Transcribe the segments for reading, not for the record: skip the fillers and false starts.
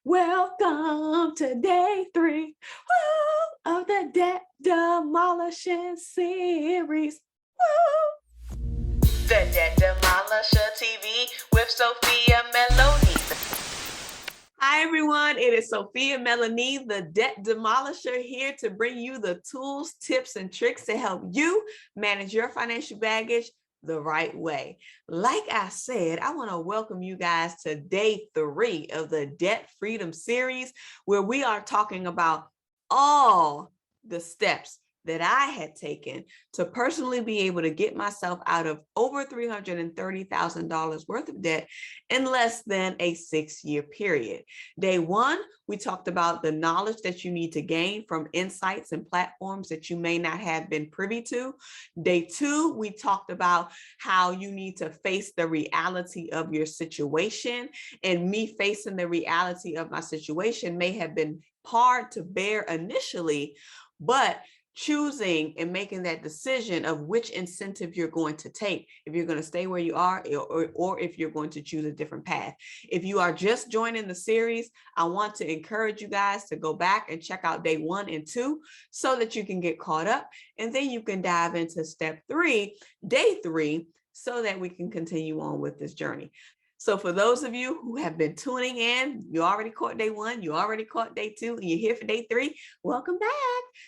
Welcome to day 3 of the debt demolishing series. The Debt Demolisher TV with Sophia Melone. Hi everyone, it is Sophia Melone, the Debt Demolisher, here to bring you the tools, tips, and tricks to help you manage your financial baggage the right way. Like I said, I want to welcome you guys to day 3 of the Debt Freedom series, where we are talking about all the steps that I had taken to personally be able to get myself out of over $330,000 worth of debt in less than a 6-year period. Day 1, we talked about the knowledge that you need to gain from insights and platforms that you may not have been privy to. Day 2, we talked about how you need to face the reality of your situation. And me facing the reality of my situation may have been hard to bear initially, but choosing and making that decision of which incentive you're going to take, if you're going to stay where you are or if you're going to choose a different path. If you are just joining the series, I want to encourage you guys to go back and check out day 1 and 2 so that you can get caught up, and then you can dive into step 3, day 3, so that we can continue on with this journey. So for those of you who have been tuning in, you already caught day 1, you already caught day 2, and you're here for day 3, welcome back.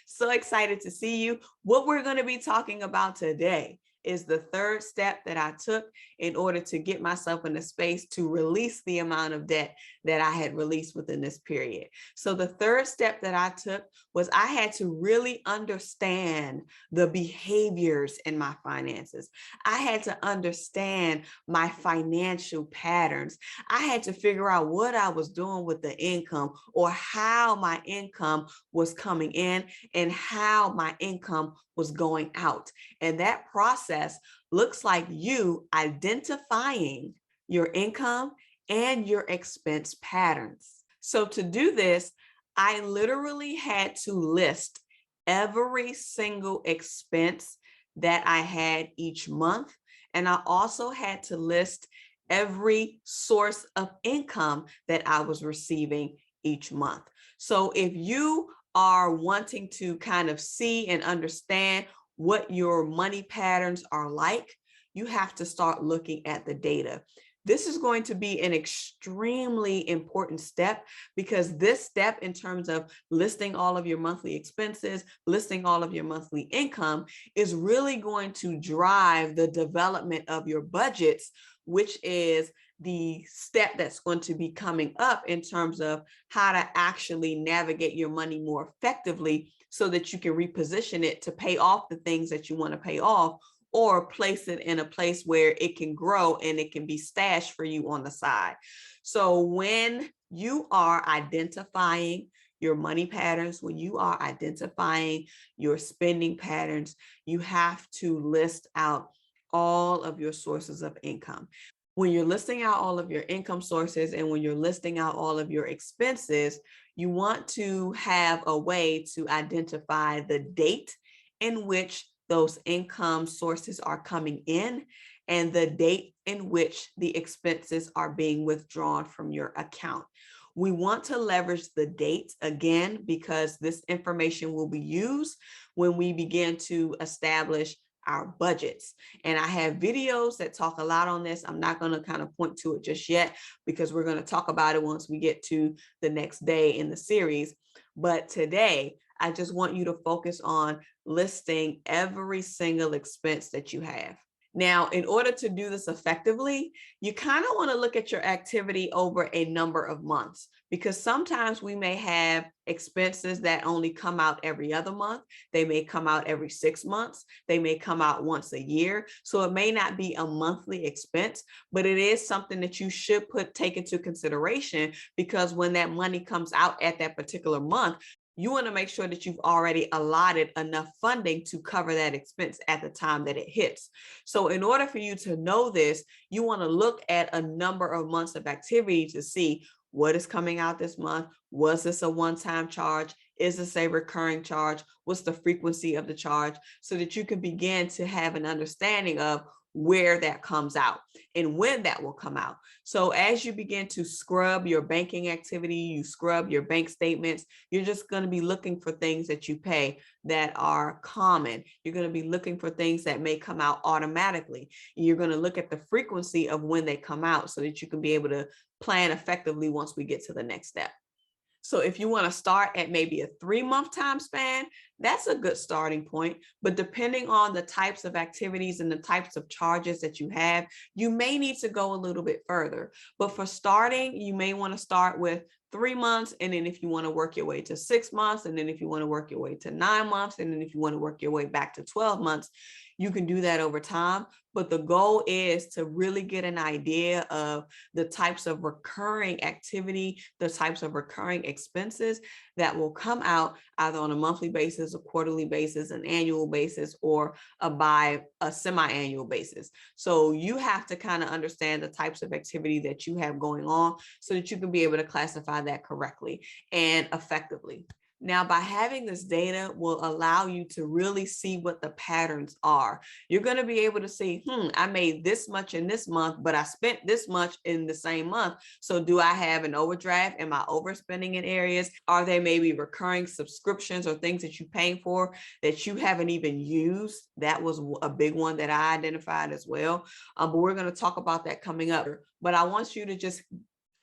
So excited to see you. What we're going to be talking about today is the third step that I took in order to get myself in a space to release the amount of debt that I had released within this period. So the third step that I took was I had to really understand the behaviors in my finances. I had to understand my financial patterns. I had to figure out what I was doing with the income, or how my income was coming in and how my income was going out. And that process looks like you identifying your income and your expense patterns. So to do this, I literally had to list every single expense that I had each month. And I also had to list every source of income that I was receiving each month. So if you are wanting to kind of see and understand what your money patterns are like, you have to start looking at the data. This is going to be an extremely important step, because this step, in terms of listing all of your monthly expenses, listing all of your monthly income, is really going to drive the development of your budgets, which is the step that's going to be coming up in terms of how to actually navigate your money more effectively so that you can reposition it to pay off the things that you want to pay off, or place it in a place where it can grow and it can be stashed for you on the side. So when you are identifying your money patterns, when you are identifying your spending patterns, you have to list out all of your sources of income. When you're listing out all of your income sources and when you're listing out all of your expenses, you want to have a way to identify the date in which those income sources are coming in and the date in which the expenses are being withdrawn from your account. We want to leverage the date again, because this information will be used when we begin to establish our budgets. And I have videos that talk a lot on this. I'm not going to kind of point to it just yet, because we're going to talk about it once we get to the next day in the series. But today, I just want you to focus on listing every single expense that you have. Now, in order to do this effectively, you kind of want to look at your activity over a number of months, because sometimes we may have expenses that only come out every other month. They may come out every 6 months. They may come out once a year. So it may not be a monthly expense, but it is something that you should take into consideration, because when that money comes out at that particular month, you want to make sure that you've already allotted enough funding to cover that expense at the time that it hits. So in order for you to know this, you want to look at a number of months of activity to see what is coming out this month. Was this a one-time charge? Is this a recurring charge? What's the frequency of the charge? So that you can begin to have an understanding of where that comes out and when that will come out. So as you begin to scrub your banking activity, you scrub your bank statements, you're just going to be looking for things that you pay that are common. You're going to be looking for things that may come out automatically. You're going to look at the frequency of when they come out so that you can be able to plan effectively once we get to the next step. So if you want to start at maybe a 3-month time span, that's a good starting point. But depending on the types of activities and the types of charges that you have, you may need to go a little bit further. But for starting, you may want to start with 3 months. And then if you want to work your way to 6 months, and then if you want to work your way to 9 months, and then if you want to work your way back to 12 months, you can do that over time. But the goal is to really get an idea of the types of recurring activity, the types of recurring expenses that will come out either on a monthly basis, a quarterly basis, an annual basis, or by a semi-annual basis. So you have to kind of understand the types of activity that you have going on so that you can be able to classify that correctly and effectively. Now, by having this data will allow you to really see what the patterns are. You're going to be able to see, I made this much in this month, but I spent this much in the same month. So do I have an overdraft? Am I overspending in areas? Are there maybe recurring subscriptions or things that you're paying for that you haven't even used? That was a big one that I identified as well. But we're going to talk about that coming up. But I want you to just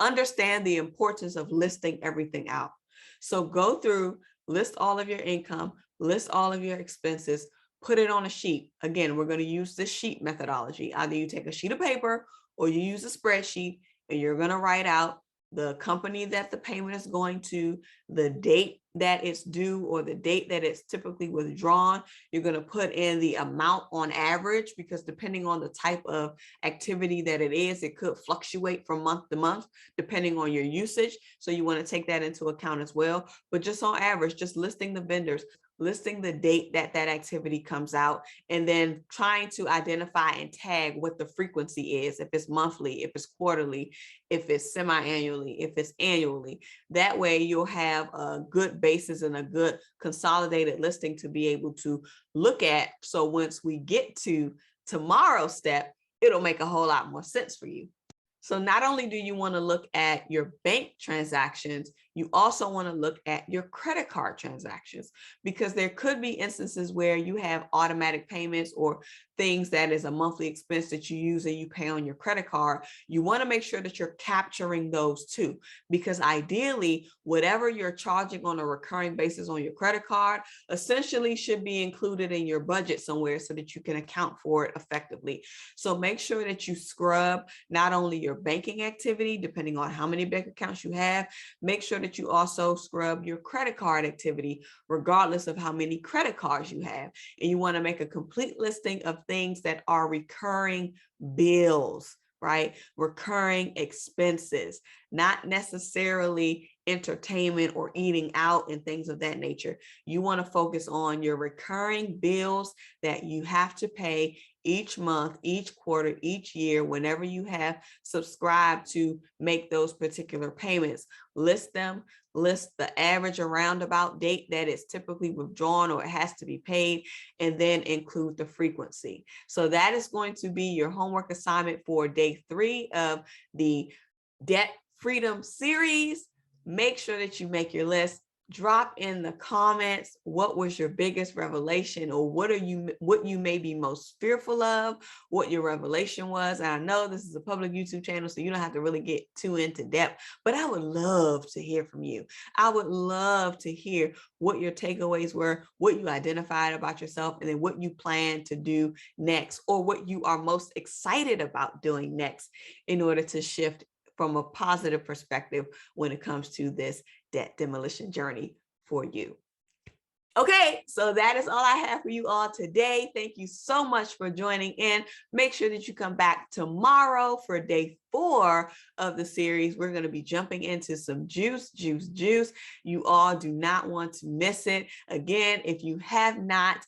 understand the importance of listing everything out. So go through, list all of your income, list all of your expenses, put it on a sheet. Again, we're going to use this sheet methodology. Either you take a sheet of paper or you use a spreadsheet, and you're going to write out the company that the payment is going to, the date that it's due or the date that it's typically withdrawn. You're going to put in the amount on average, because depending on the type of activity that it is, it could fluctuate from month to month depending on your usage. So you want to take that into account as well. But just on average, just listing the vendors, listing the date that that activity comes out, and then trying to identify and tag what the frequency is, if it's monthly, if it's quarterly, if it's semi-annually, if it's annually. That way you'll have a good basis and a good consolidated listing to be able to look at. So once we get to tomorrow's step, it'll make a whole lot more sense for you. So not only do you want to look at your bank transactions, you also want to look at your credit card transactions, because there could be instances where you have automatic payments or things that is a monthly expense that you use and you pay on your credit card. You want to make sure that you're capturing those too, because ideally, whatever you're charging on a recurring basis on your credit card essentially should be included in your budget somewhere so that you can account for it effectively. So make sure that you scrub not only your banking activity, depending on how many bank accounts you have, make sure that you also scrub your credit card activity, regardless of how many credit cards you have. And you want to make a complete listing of things that are recurring bills, right? Recurring expenses, not necessarily entertainment or eating out and things of that nature. You want to focus on your recurring bills that you have to pay each month, each quarter, each year, whenever you have subscribed to make those particular payments. List them, list the average or roundabout date that is typically withdrawn or it has to be paid, and then include the frequency. So that is going to be your homework assignment for day 3 of the Debt Freedom series. Make sure that you make your list. Drop in the comments what was your biggest revelation, or what you may be most fearful of, what your revelation was. And I know this is a public YouTube channel, so you don't have to really get too into depth, but I would love to hear from you. I would love to hear what your takeaways were, what you identified about yourself, and then what you plan to do next, or what you are most excited about doing next in order to shift from a positive perspective when it comes to this debt demolition journey for you. Okay, so that is all I have for you all today. Thank you so much for joining in. Make sure that you come back tomorrow for day 4 of the series. We're going to be jumping into some juice. You all do not want to miss it. Again, if you have not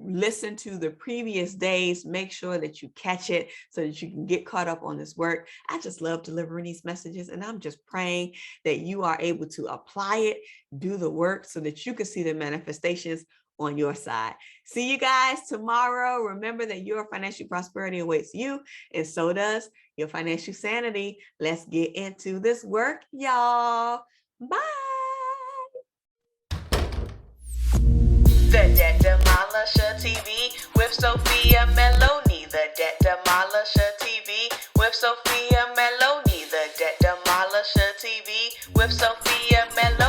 listen to the previous days, make sure that you catch it so that you can get caught up on this work. I just love delivering these messages, and I'm just praying that you are able to apply it, do the work so that you can see the manifestations on your side. See you guys tomorrow. Remember that your financial prosperity awaits you, and so does your financial sanity. Let's get into this work, y'all. Bye. The Debt Demolisher TV with Sophia Melone. The Debt Demolisher TV with Sophia Melone. The Debt Demolisher TV with Sophia Melone.